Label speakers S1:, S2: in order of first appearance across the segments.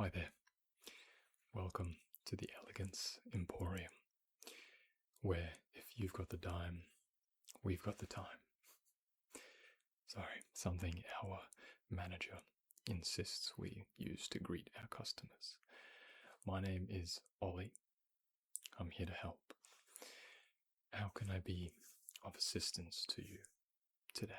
S1: Hi there. Welcome to the Elegance Emporium, where if you've got the dime, we've got the time. Sorry, something our manager insists we use to greet our customers. My name is Ollie. I'm here to help. How can I be of assistance to you today?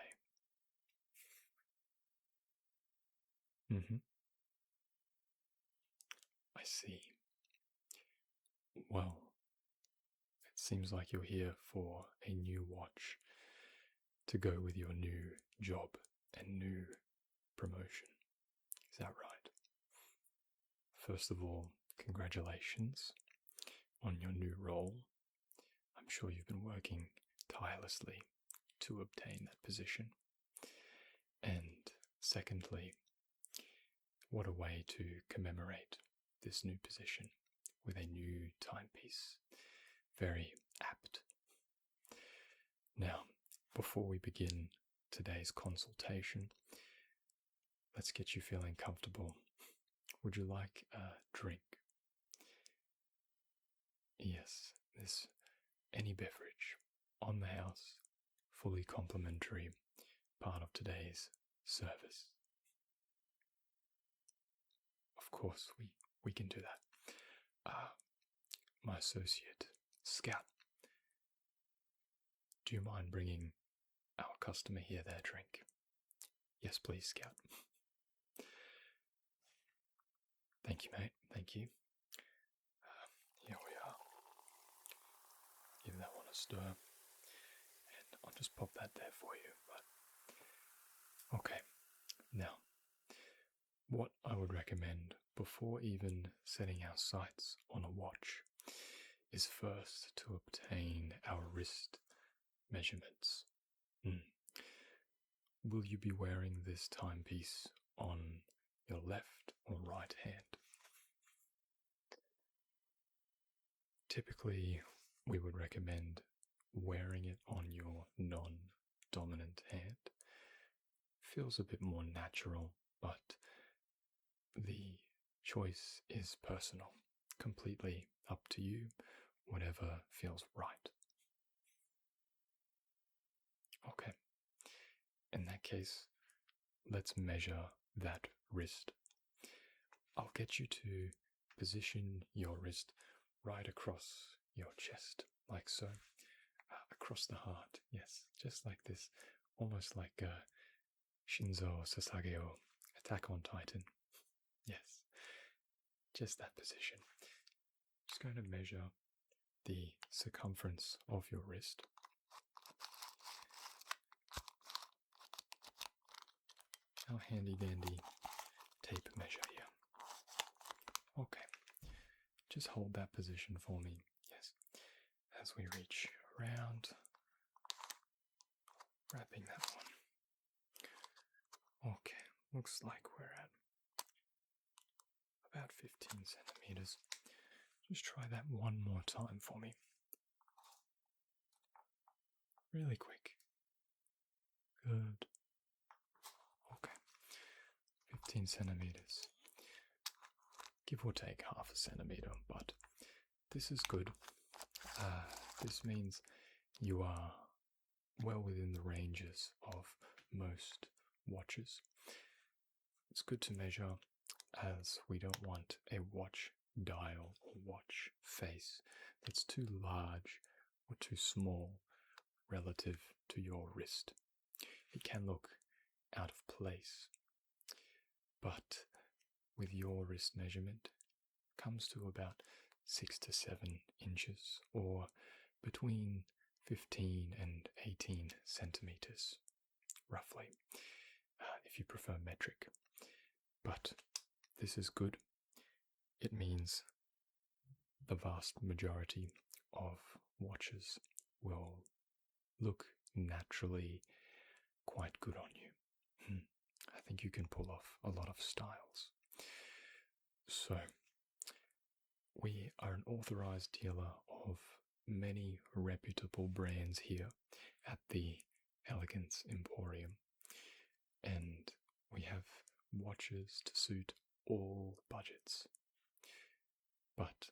S1: I see. Well, it seems like you're here for a new watch to go with your new job and new promotion. Is that right? First of all, congratulations on your new role. I'm sure you've been working tirelessly to obtain that position. And secondly, what a way to commemorate this new position with a new timepiece. Very apt. Now, before we begin today's consultation, let's get you feeling comfortable. Would you like a drink? Yes, any beverage on the house, fully complimentary, part of today's service. Of course, we can do that. My associate, Scout, do you mind bringing our customer here their drink? Yes, please, Scout. Thank you, mate. Thank you. Here we are. Give that one a stir. And I'll just pop that there for you. But okay. Now, what I would recommend before even setting our sights on a watch is first to obtain our wrist measurements. Will you be wearing this timepiece on your left or right hand? Typically, we would recommend wearing it on your non-dominant hand. Feels a bit more natural, but the choice is personal. Completely up to you, whatever feels right. Okay. In that case, let's measure that wrist. I'll get you to position your wrist right across your chest, like so. Across the heart, yes, just like this. Almost like Shinzo Sasageo, Attack on Titan. Yes, just that position. Just going to measure the circumference of your wrist. Our handy dandy tape measure here. Okay, just hold that position for me. Yes, as we reach around, wrapping that one. Okay, looks like we're at about 15 centimeters. Just try that one more time for me. Really quick. Good. Okay. 15 centimeters. Give or take half a centimeter, but this is good. This means you are well within the ranges of most watches. It's good to measure, as we don't want a watch dial or watch face that's too large or too small relative to your wrist. It can look out of place, but with your wrist measurement, it comes to about 6 to 7 inches, or between 15 and 18 centimeters, roughly, if you prefer metric. But this is good. It means the vast majority of watches will look naturally quite good on you. I think you can pull off a lot of styles. So, we are an authorized dealer of many reputable brands here at the Elegance Emporium, and we have watches to suit all budgets. But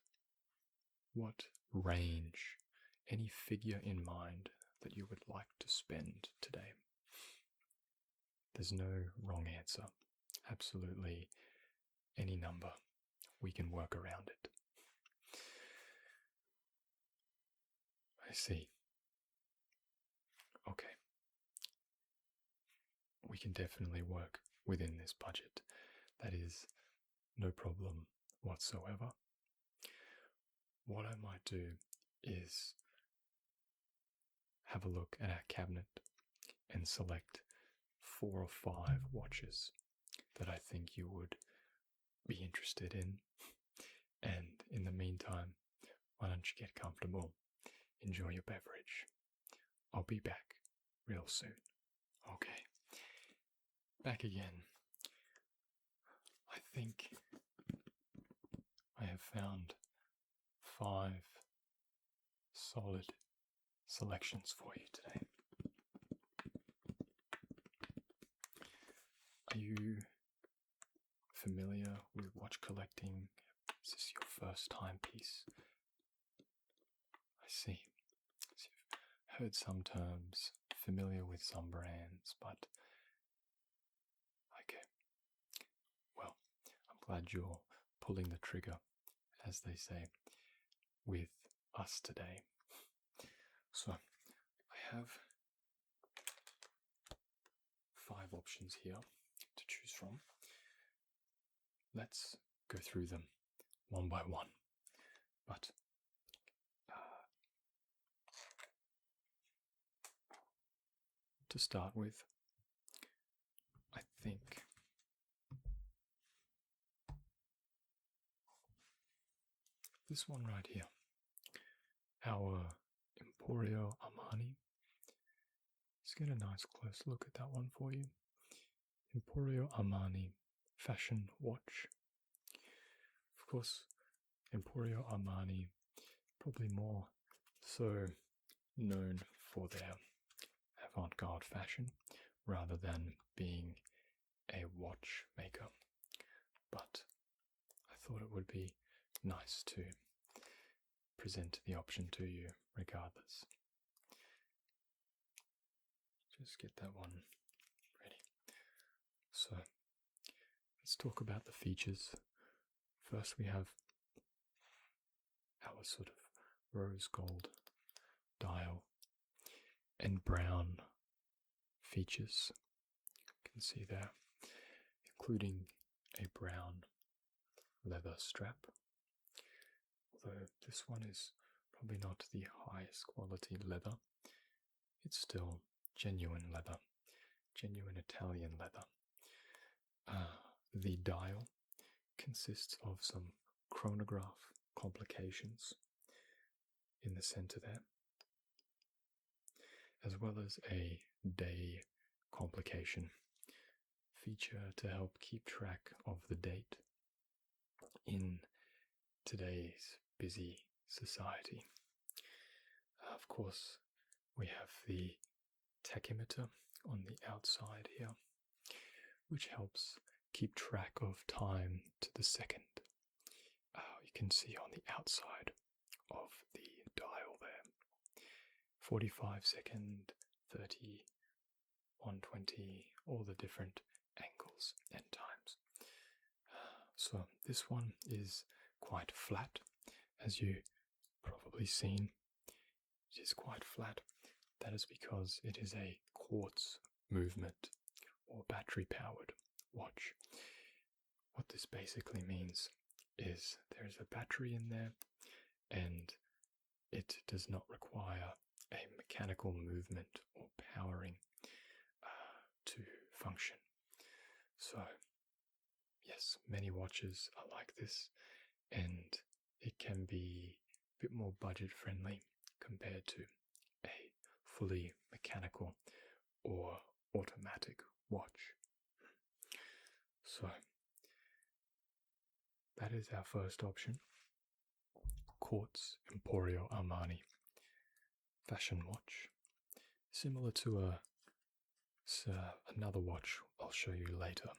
S1: what range, any figure in mind that you would like to spend today? There's no wrong answer. Absolutely any number. We can work around it. I see. Okay. We can definitely work within this budget. That is no problem whatsoever. What I might do is have a look at our cabinet and select 4 or 5 watches that I think you would be interested in. And in the meantime, why don't you get comfortable, enjoy your beverage. I'll be back real soon. Okay, back again. I think I have found 5 solid selections for you today. Are you familiar with watch collecting? Is this your first timepiece? I see. So you've heard some terms, familiar with some brands, but okay. Well, I'm glad you're pulling the trigger, as they say, with us today. So, I have 5 options here to choose from. Let's go through them one by one. But to start with, I think this one right here, our Emporio Armani. Let's get a nice close look at that one for you. Emporio Armani fashion watch. Of course, Emporio Armani probably more so known for their avant-garde fashion rather than being a watchmaker. But I thought it would be nice to present the option to you regardless. Just get that one ready. So let's talk about the features. First we have our sort of rose gold dial and brown features. You can see there, including a brown leather strap. Although this one is probably not the highest quality leather, it's still genuine leather, genuine Italian leather. The dial consists of some chronograph complications in the center there, as well as a day complication feature to help keep track of the date in today's busy society. Of course, we have the tachymeter on the outside here, which helps keep track of time to the second. You can see on the outside of the dial there, 45 second, 30, 120, all the different angles and times. So this one is quite flat, as you probably seen. It is quite flat. That is because it is a quartz movement or battery powered watch. What this basically means is there is a battery in there and it does not require a mechanical movement or powering to function. So yes, many watches are like this, and it can be a bit more budget friendly compared to a fully mechanical or automatic watch. So that is our first option, Quartz Emporio Armani fashion watch, similar to another watch I'll show you later.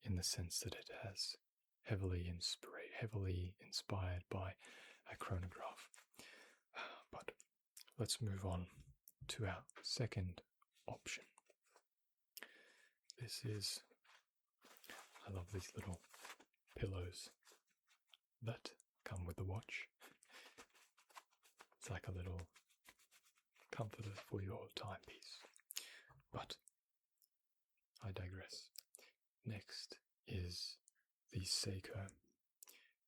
S1: in the sense that it has heavily inspired by a chronograph. But let's move on to our second option. This is, I love these little pillows that come with the watch. It's like a little comforter for your timepiece. But I digress. Next is the Seiko.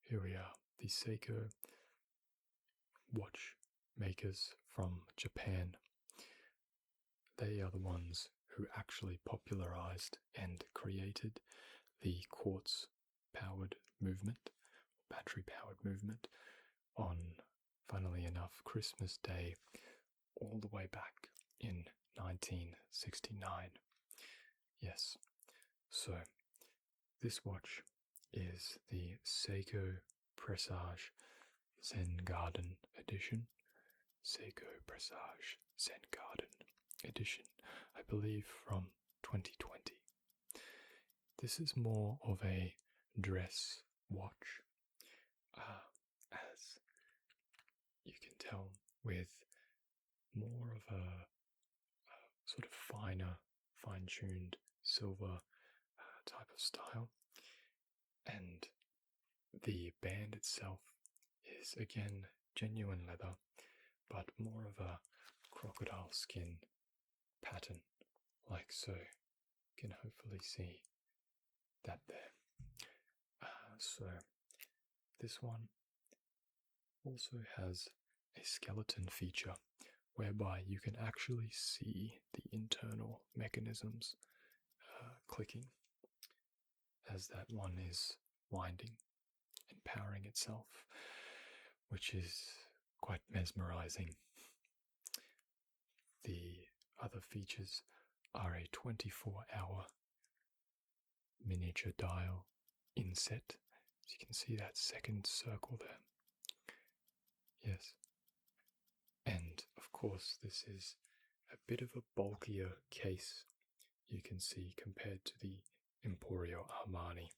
S1: Here we are, the Seiko watch makers from Japan. They are the ones who actually popularized and created the quartz-powered movement, battery-powered movement, on, funnily enough, Christmas Day, all the way back in 1969. Yes, so this watch is the Seiko Presage Zen Garden Edition. Seiko Presage Zen Garden Edition, I believe from 2020. This is more of a dress watch, as you can tell, with more of a sort of fine-tuned silver type of style, and the band itself is again genuine leather, but more of a crocodile skin pattern, like so. You can hopefully see that there. So this one also has a skeleton feature whereby you can actually see the internal mechanisms clicking as that one is winding and powering itself, which is quite mesmerizing. The other features are a 24-hour miniature dial inset. As you can see that second circle there. Yes. And of course this is a bit of a bulkier case, you can see, compared to the Emporio Armani,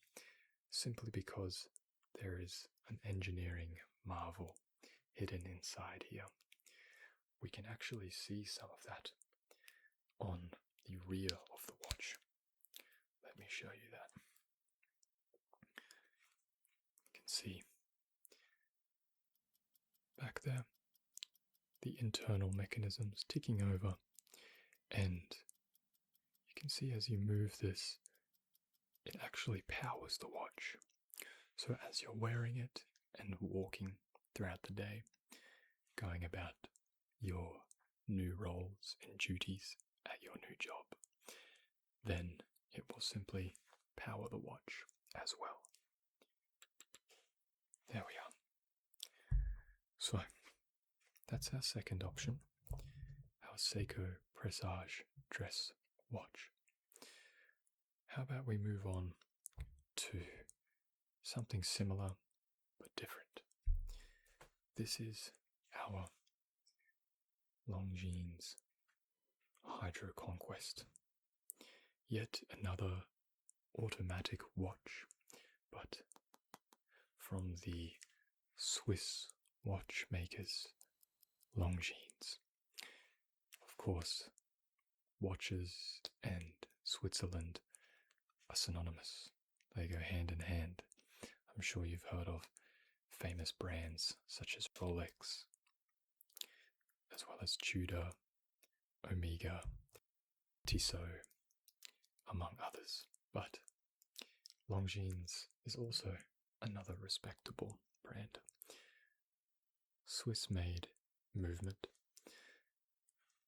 S1: simply because there is an engineering marvel hidden inside here. We can actually see some of that on the rear of the watch. Let me show you that. You can see back there the internal mechanisms ticking over, and you can see as you move this, it actually powers the watch. So as you're wearing it and walking throughout the day, going about your new roles and duties at your new job, then it will simply power the watch as well. There we are. So that's our second option, our Seiko Presage dress watch. How about we move on to something similar but different? This is our Longines Hydro Conquest. Yet another automatic watch, but from the Swiss watchmakers Longines. Of course, watches and Switzerland are synonymous. They go hand in hand. I'm sure you've heard of famous brands such as Rolex, as well as Tudor, Omega, Tissot, among others. But Longines is also another respectable brand. Swiss-made movement.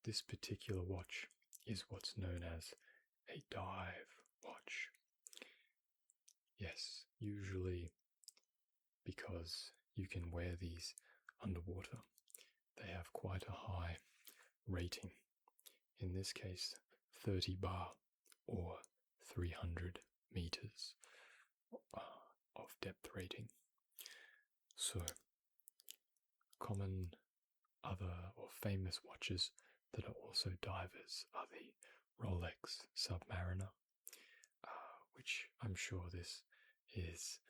S1: This particular watch is what's known as a dive watch. Yes, usually because you can wear these underwater. They have quite a high rating. In this case, 30 bar or 300 meters of depth rating. So, common other or famous watches that are also divers are the Rolex Submariner, which I'm sure this is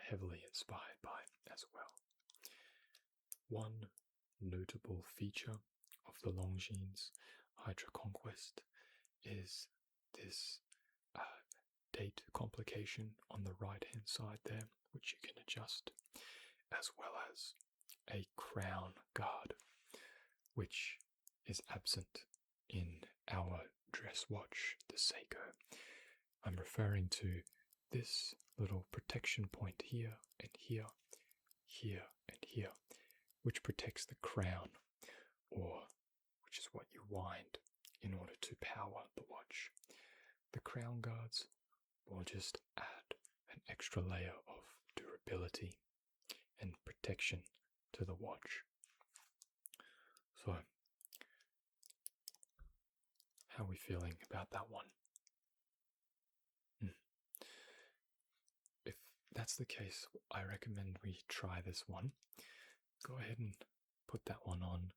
S1: heavily inspired by as well. One notable feature of the Longines Hydra Conquest is this date complication on the right hand side there, which you can adjust, as well as a crown guard, which is absent in our dress watch, the Seiko. I'm referring to this little protection point here and here, here and here, which protects the crown, or which is what you wind in order to power the watch. The crown guards will just add an extra layer of durability and protection to the watch. So, how are we feeling about that one? If that's the case, I recommend we try this one. Go ahead and put that one on.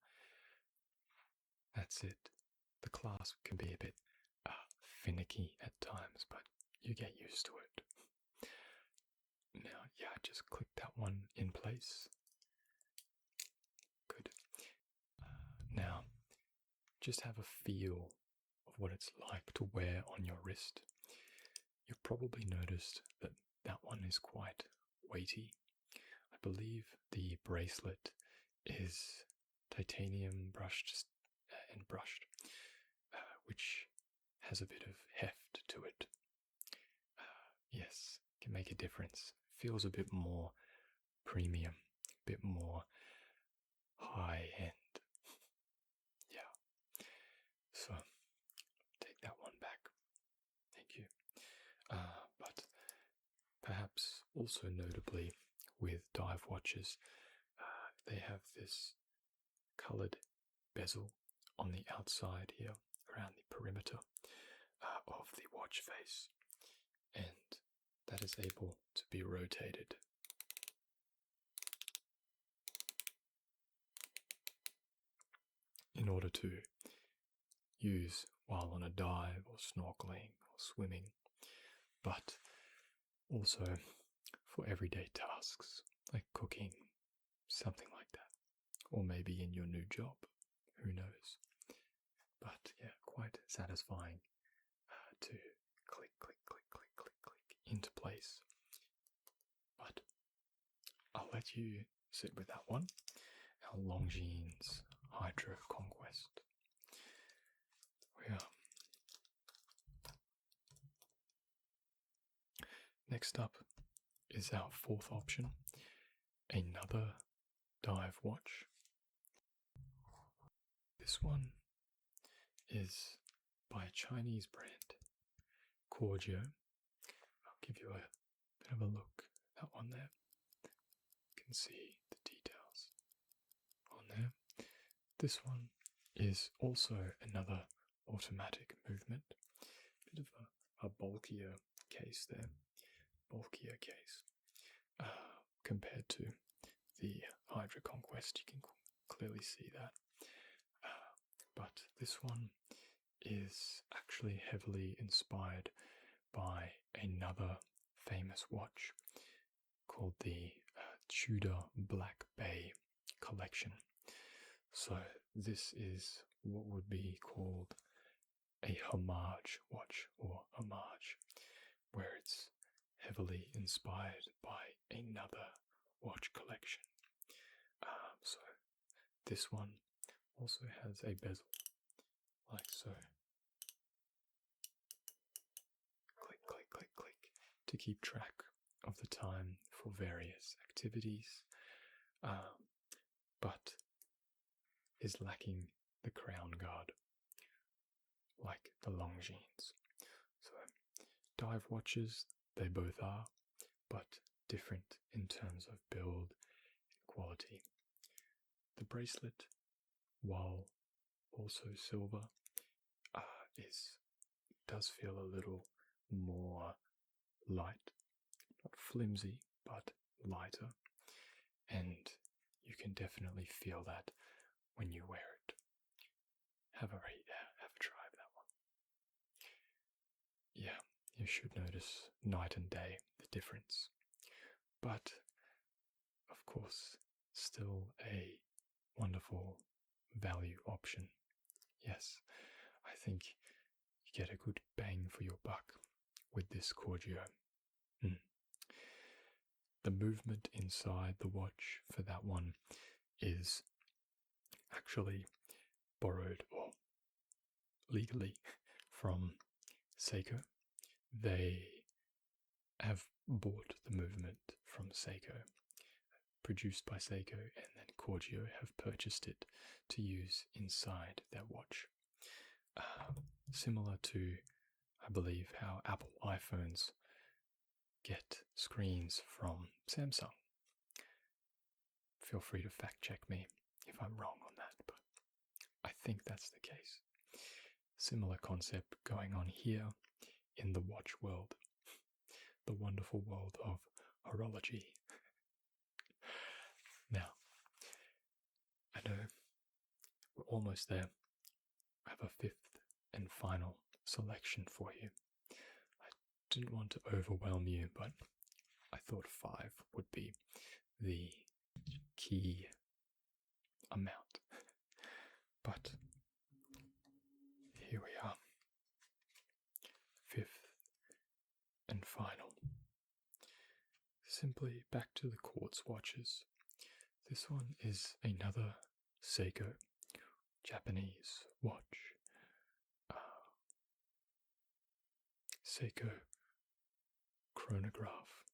S1: That's it. The clasp can be a bit finicky at times, but you get used to it. Now, yeah, just click that one in place. Good. Now, just have a feel of what it's like to wear on your wrist. You've probably noticed that that one is quite weighty. I believe the bracelet is titanium brushed, which has a bit of heft to it. Yes, can make a difference. Feels a bit more premium, a bit more high end. Yeah. So, take that one back. Thank you. But perhaps also notably with dive watches, they have this coloured bezel on the outside here, around the perimeter of the watch face, and that is able to be rotated. In order to use while on a dive or snorkeling or swimming, but also for everyday tasks like cooking, something like that, or maybe in your new job, who knows. But yeah, quite satisfying to click, click, click, click, click, click into place. But I'll let you sit with that one, our Longines Hydra Conquest. Yeah. Next up is our fourth option, another dive watch. This one is by a Chinese brand, Korgio. I'll give you a bit of a look at that one there. You can see the details on there. This one is also another automatic movement. Bit of a bulkier case there. Bulkier case. Compared to the Hydra Conquest, you can clearly see that. But this one is actually heavily inspired by another famous watch called the Tudor Black Bay collection. So this is what would be called a homage watch, or homage, where it's heavily inspired by another watch collection. So this one also has a bezel, like so. Click, click, click, click, to keep track of the time for various activities, but is lacking the crown guard, like the Longines. So, dive watches, they both are, but different in terms of build and quality. The bracelet, while also silver, does feel a little more light, not flimsy, but lighter, and you can definitely feel that when you wear it. Have a try of that one. Yeah, you should notice night and day the difference. But, of course, still a wonderful value option. Yes, I think you get a good bang for your buck with this Corgio. The movement inside the watch for that one is actually borrowed, or legally, from Seiko. They have bought the movement from Seiko, produced by Seiko, and then Corgio have purchased it to use inside their watch. Similar to, I believe, how Apple iPhones get screens from Samsung. Feel free to fact check me if I'm wrong on that, but I think that's the case. Similar concept going on here in the watch world, the wonderful world of horology. Now, I know we're almost there. I have a fifth and final selection for you. I didn't want to overwhelm you, but I thought 5 would be the key amount. But here we are. 5th and final. Simply back to the quartz watches. This one is another Seiko Japanese watch. Seiko chronograph.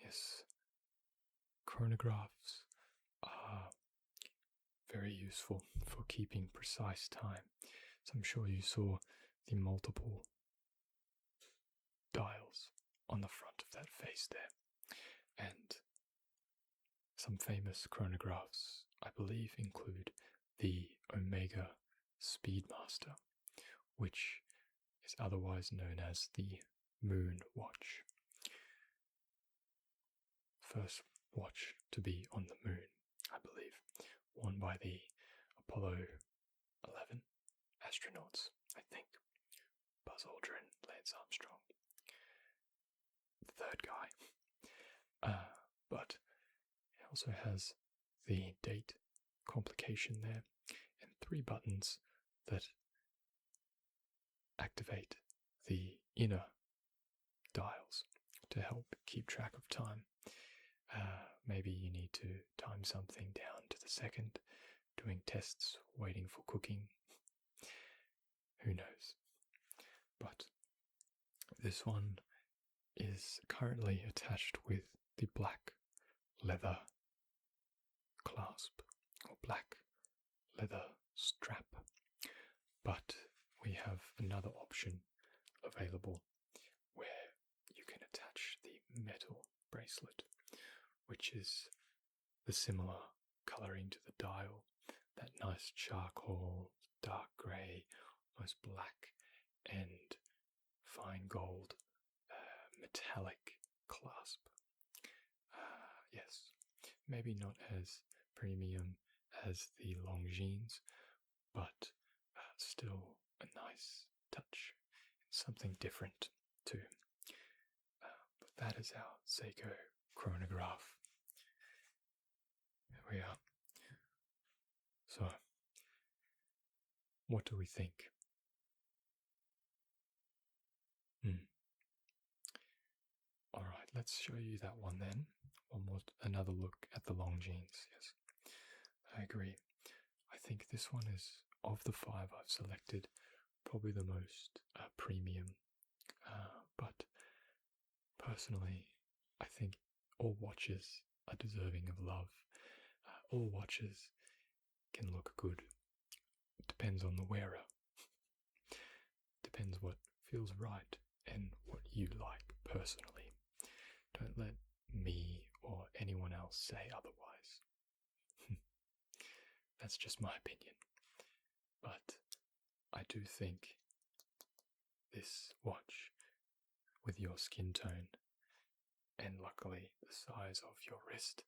S1: Yes, chronographs are very useful for keeping precise time. So I'm sure you saw the multiple dials on the front of that face there. And some famous chronographs, I believe, include the Omega Speedmaster, which is otherwise known as the Moon Watch. First watch to be on the moon, I believe, worn by the Apollo 11 astronauts, I think. Buzz Aldrin, Lance Armstrong, the third guy. But it also has the date complication there and 3 buttons that activate the inner dials to help keep track of time. Maybe you need to time something down to the second, doing tests, waiting for cooking. Who knows? But this one is currently attached with the black leather clasp or black leather strap. But we have another option available where you can attach the metal bracelet, which is the similar colouring to the dial, that nice charcoal, dark grey, almost black, and fine gold metallic clasp. Yes, maybe not as premium as the Longines, but still a nice touch, something different too. But that is our Seiko chronograph. There we are. So, what do we think? Alright, let's show you that one then. Another look at the Longines. Yes, I agree. I think this one is, of the 5 I've selected, probably the most premium. But personally, I think all watches are deserving of love. All watches can look good. It depends on the wearer. Depends what feels right and what you like personally. Don't let me or anyone else say otherwise. That's just my opinion. But I do think this watch, with your skin tone and luckily the size of your wrist,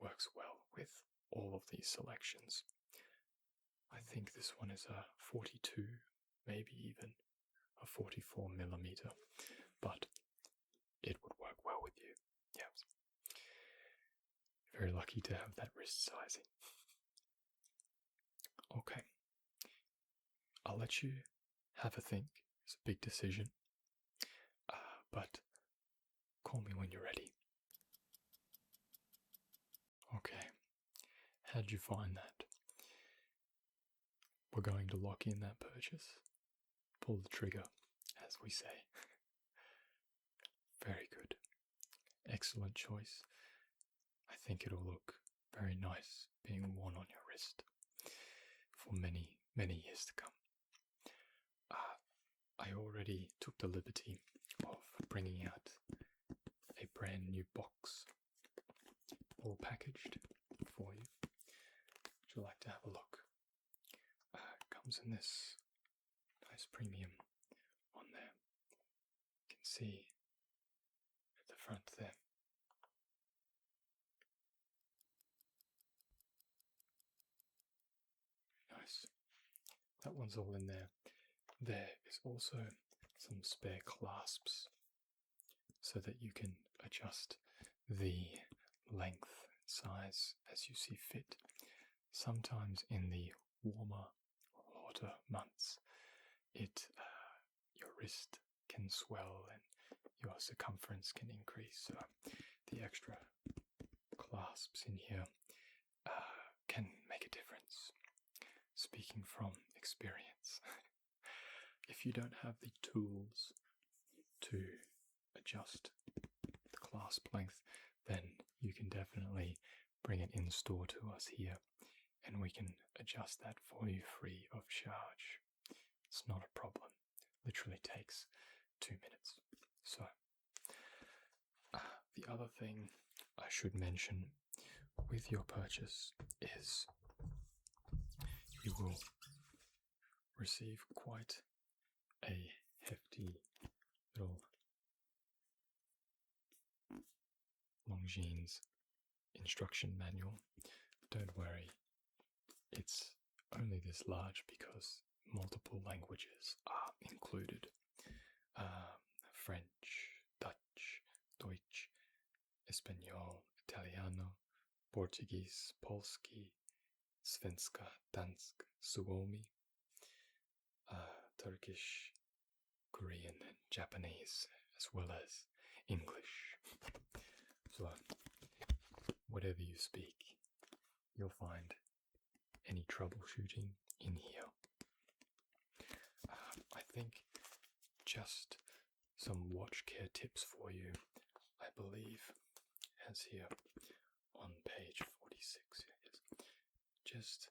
S1: works well with all of these selections. I think this one is a 42, maybe even a 44mm, but it would work well with you. Yes. Very lucky to have that wrist sizing. Okay. I'll let you have a think. It's a big decision. But call me when you're ready. Okay. How'd you find that? We're going to lock in that purchase. Pull the trigger, as we say. Very good. Excellent choice. I think it'll look very nice being worn on your wrist for many, many years to come. I already took the liberty of bringing out a brand new box, all packaged for you. Would you like to have a look? It comes in this nice premium on there. You can see at the front there. Nice. That one's all in there. There is also some spare clasps so that you can adjust the length, size as you see fit. Sometimes in the warmer or hotter months, your wrist can swell and your circumference can increase. So the extra clasps in here can make a difference. Speaking from experience. If you don't have the tools to adjust the clasp length, then you can definitely bring it in store to us here and we can adjust that for you free of charge. It's not a problem. Literally takes 2 minutes. So, the other thing I should mention with your purchase is you will receive quite a hefty little Longines instruction manual. Don't worry, it's only this large because multiple languages are included. French, Dutch, Deutsch, Espanol, Italiano, Portuguese, Polski, Svenska, Dansk, Suomi, Turkish, Korean, and Japanese, as well as English. So, whatever you speak, you'll find any troubleshooting in here. I think just some watch care tips for you, I believe, as here on page 46. Just,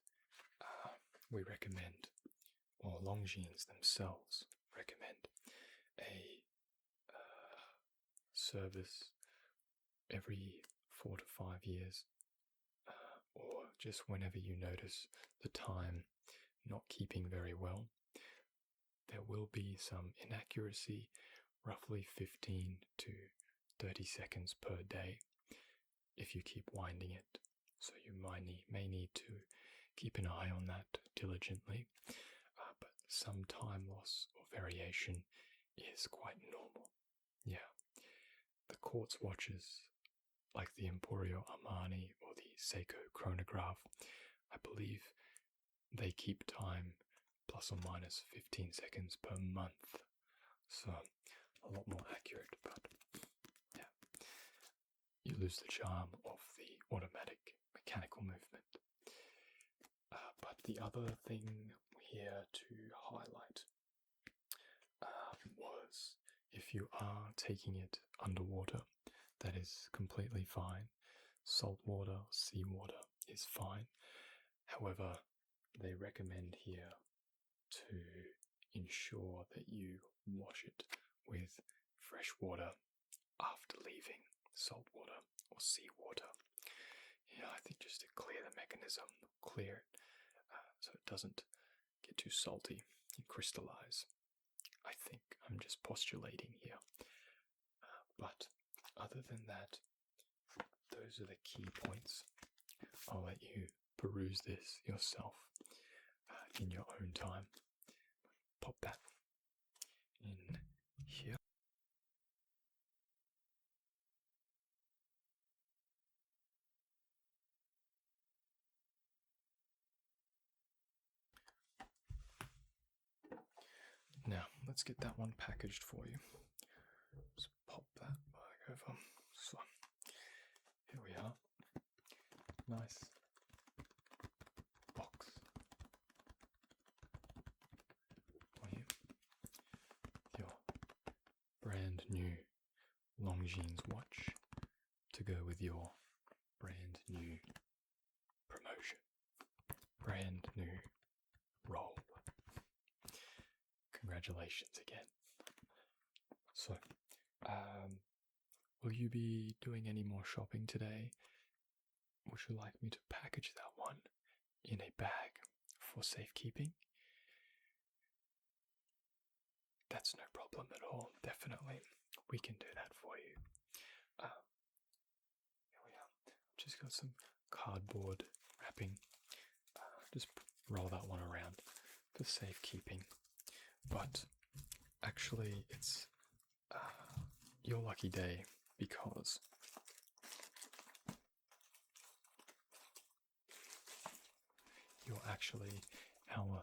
S1: we recommend, or Longines themselves recommend, a service every 4 to 5 years, or just whenever you notice the time not keeping very well. There will be some inaccuracy, roughly 15 to 30 seconds per day if you keep winding it. So you may need to keep an eye on that diligently, but some time loss or variation is quite normal. Yeah, the quartz watches like the Emporio Armani or the Seiko chronograph, I believe they keep time plus or minus 15 seconds per month, so a lot more accurate, but yeah, you lose the charm of the automatic mechanical movement. But the other thing here to highlight was if you are taking it underwater, that is completely fine. Salt water, seawater is fine. However, they recommend here to ensure that you wash it with fresh water after leaving salt water or seawater. Yeah, I think just to clear the mechanism, clear it so it doesn't get too salty and crystallize. I think I'm just postulating here. But other than that, those are the key points. I'll let you peruse this yourself in your own time. Pop that Now, let's get that one packaged for you. Just pop that bag over. So, here we are. Nice box for you. Your brand new Longines watch to go with your brand new promotion. Brand new role. Congratulations again. So, will you be doing any more shopping today? Would you like me to package that one in a bag for safekeeping? That's no problem at all, definitely. We can do that for you. Here we are. Just got some cardboard wrapping. Just roll that one around for safekeeping. But actually, it's your lucky day because you're actually our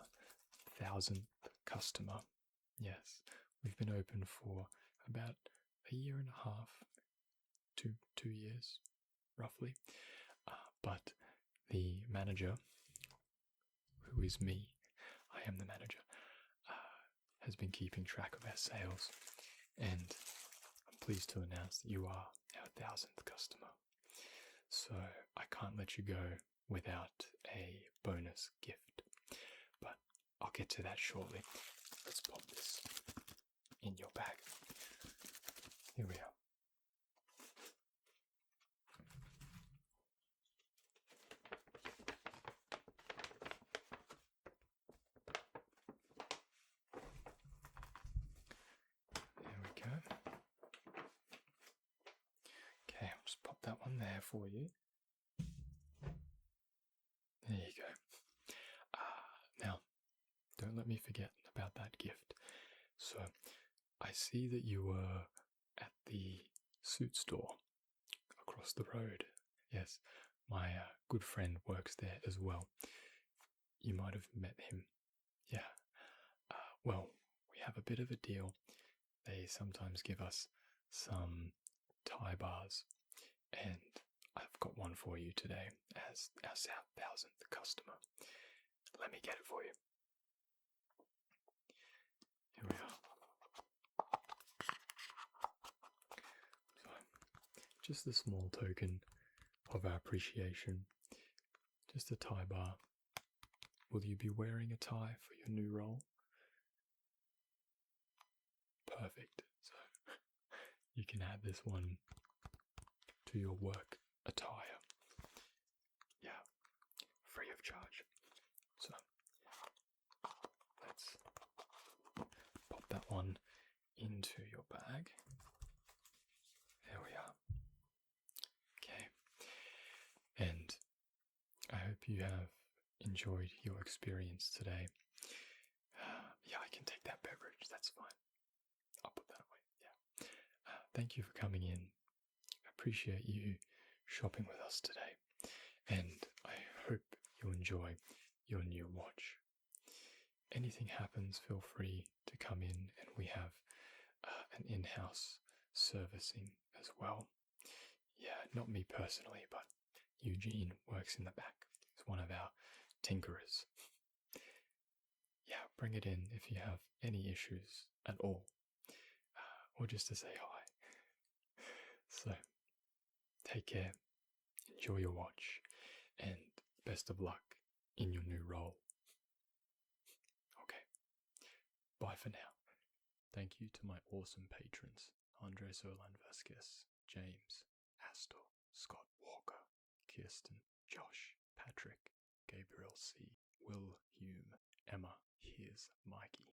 S1: 1000th customer. Yes, we've been open for about a year and a half, 2 years, roughly. But the manager, who is me, I am the manager, has been keeping track of our sales, and I'm pleased to announce that you are our 1000th customer. So I can't let you go without a bonus gift, but I'll get to that shortly. Let's pop this in your bag. Here we are. There we go. Okay, I'll just pop that one there for you. There you go. Now, don't let me forget about that gift. So, I see that you were at the suit store across the road. Yes, my good friend works there as well. You might have met him. Yeah. Well, we have a bit of a deal. They sometimes give us some tie bars, and I've got one for you today as our 1000th customer. Let me get it for you. Here we are. So, just a small token of our appreciation. Just a tie bar. Will you be wearing a tie for your new role? Perfect. So, you can add this one to your work attire. Yeah, free of charge. So, let's pop that one into your bag. There we are. Okay. And I hope you have enjoyed your experience today. Yeah, I can take that beverage. That's fine. I'll put that away. Yeah. Thank you for coming in. I appreciate you shopping with us today. And I hope you enjoy your new watch. Anything happens, feel free to come in, and we have an in-house servicing as well. Yeah, not me personally, but Eugene works in the back. He's one of our tinkerers. Yeah, bring it in if you have any issues at all, or just to say hi. So, take care, enjoy your watch, and best of luck in your new role. Okay, bye for now. Thank you to my awesome patrons, Andres Orlan Vasquez, James, Astor, Scott Walker, Kirsten, Josh, Patrick, Gabriel C., Will Hume, Emma, Here's Mikey,